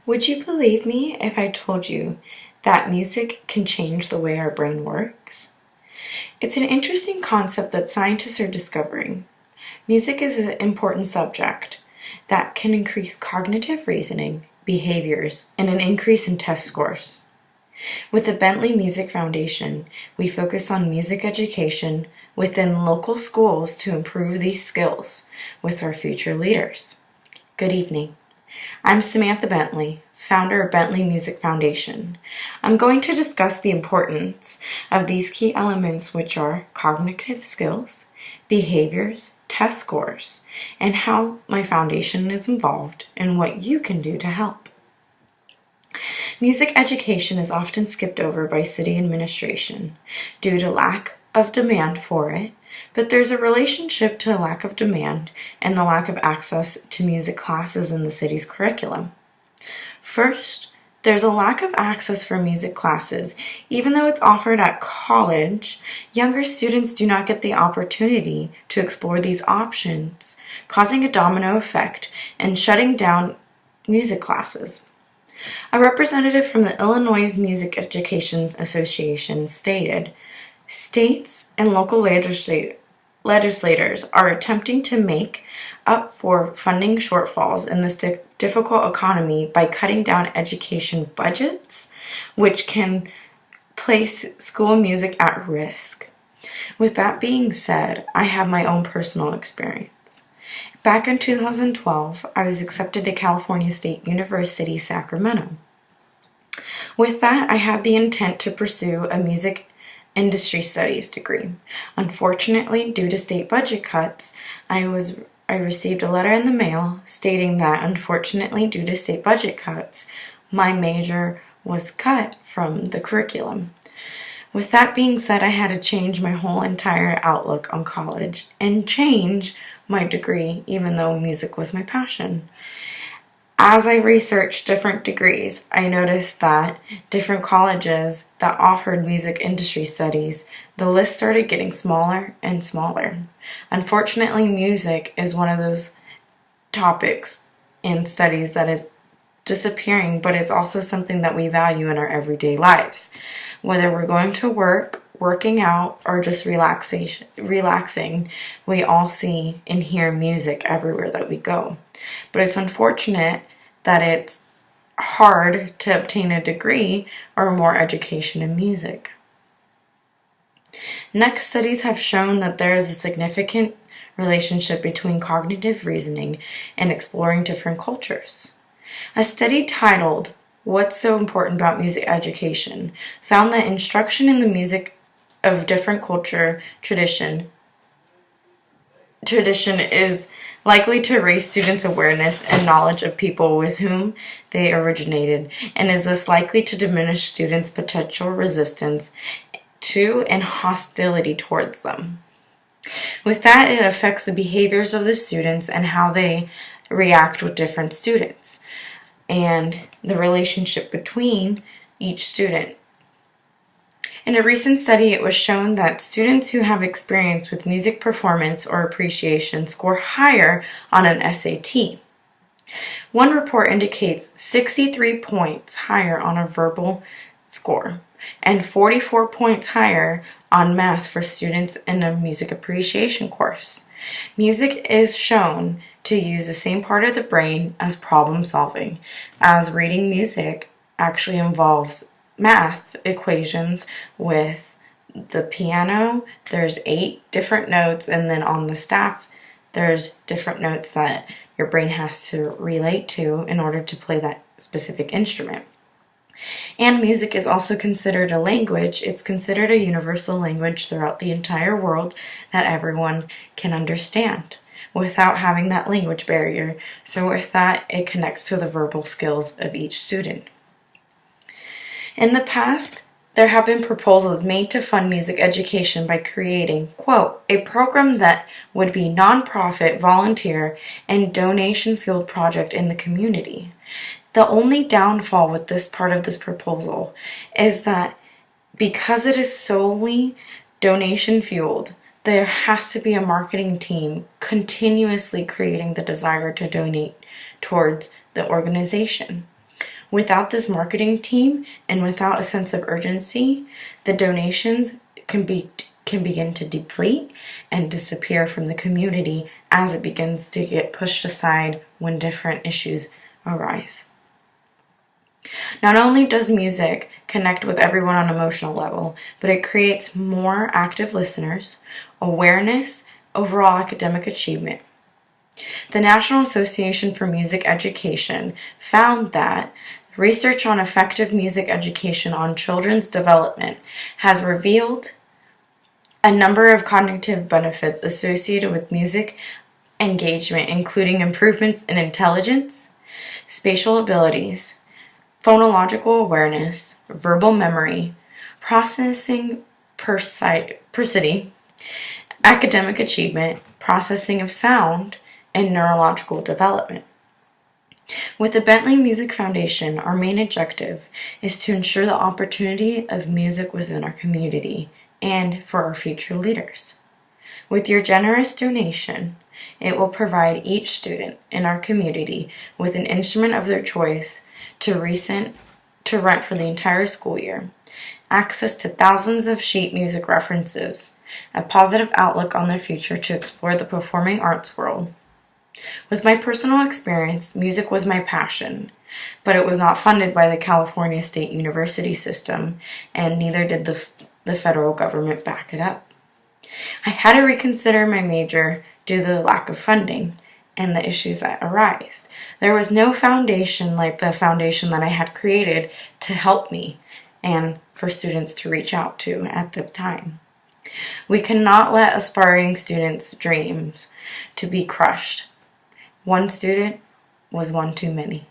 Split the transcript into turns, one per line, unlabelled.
Would you believe me if I told you that music can change the way our brain works? It's an interesting concept that scientists are discovering. Music is an important subject that can increase cognitive reasoning, behaviors, and an increase in test scores. With the Bentley Music Foundation, we focus on music education within local schools to improve these skills with our future leaders. Good evening. I'm Samantha Bentley, founder of Bentley Music Foundation. I'm going to discuss the importance of these key elements, which are cognitive skills, behaviors, test scores, and how my foundation is involved and what you can do to help. Music education is often skipped over by city administration due to lack of demand for it, but there's a relationship to a lack of demand and the lack of access to music classes in the city's curriculum. First, there's a lack of access for music classes. Even though it's offered at college, younger students do not get the opportunity to explore these options, causing a domino effect and shutting down music classes. A representative from the Illinois Music Education Association stated, "States and local legislators are attempting to make up for funding shortfalls in this difficult economy by cutting down education budgets, which can place school music at risk." With that being said, I have my own personal experience. Back in 2012, I was accepted to California State University, Sacramento. With that, I had the intent to pursue a music industry studies degree. Unfortunately, due to state budget cuts, I received a letter in the mail stating that, unfortunately, due to state budget cuts, my major was cut from the curriculum. With that being said, I had to change my whole entire outlook on college and change my degree, even though music was my passion. As I researched different degrees, I noticed that different colleges that offered music industry studies, the list started getting smaller and smaller. Unfortunately, music is one of those topics in studies that is disappearing, but it's also something that we value in our everyday lives. Whether we're going to work, working out, or just relaxing, we all see and hear music everywhere that we go. But it's unfortunate that it's hard to obtain a degree or more education in music. Next, studies have shown that there is a significant relationship between cognitive reasoning and exploring different cultures. A study titled "What's So Important About Music Education" found that instruction in the music of different culture tradition is likely to raise students' awareness and knowledge of people with whom they originated, and is thus likely to diminish students' potential resistance to and hostility towards them. With that, it affects the behaviors of the students and how they react with different students, and the relationship between each student. In a recent study, it was shown that students who have experience with music performance or appreciation score higher on an SAT. One report indicates 63 points higher on a verbal score and 44 points higher on math for students in a music appreciation course. Music is shown to use the same part of the brain as problem solving, as reading music actually involves math equations. With the piano, there's 8 different notes, and then on the staff, there's different notes that your brain has to relate to in order to play that specific instrument. And music is also considered a language. It's considered a universal language throughout the entire world that everyone can understand without having that language barrier. So with that, it connects to the verbal skills of each student. In the past, there have been proposals made to fund music education by creating, quote, "a program that would be nonprofit, volunteer, and donation-fueled project in the community." The only downfall with this part of this proposal is that because it is solely donation-fueled, there has to be a marketing team continuously creating the desire to donate towards the organization. Without this marketing team and without a sense of urgency, the donations can begin to deplete and disappear from the community as it begins to get pushed aside when different issues arise. Not only does music connect with everyone on an emotional level, but it creates more active listeners, awareness, overall academic achievement. The National Association for Music Education found that research on effective music education on children's development has revealed a number of cognitive benefits associated with music engagement, including improvements in intelligence, spatial abilities, phonological awareness, verbal memory, processing precision, academic achievement, processing of sound, and neurological development. With the Bentley Music Foundation, our main objective is to ensure the opportunity of music within our community and for our future leaders. With your generous donation, it will provide each student in our community with an instrument of their choice to rent for the entire school year, access to thousands of sheet music references, a positive outlook on their future to explore the performing arts world. With my personal experience, music was my passion, but it was not funded by the California State University system, and neither did the federal government back it up. I had to reconsider my major due to the lack of funding and the issues that arise. There was no foundation like the foundation that I had created to help me and for students to reach out to at the time. We cannot let aspiring students' dreams to be crushed. One student was one too many.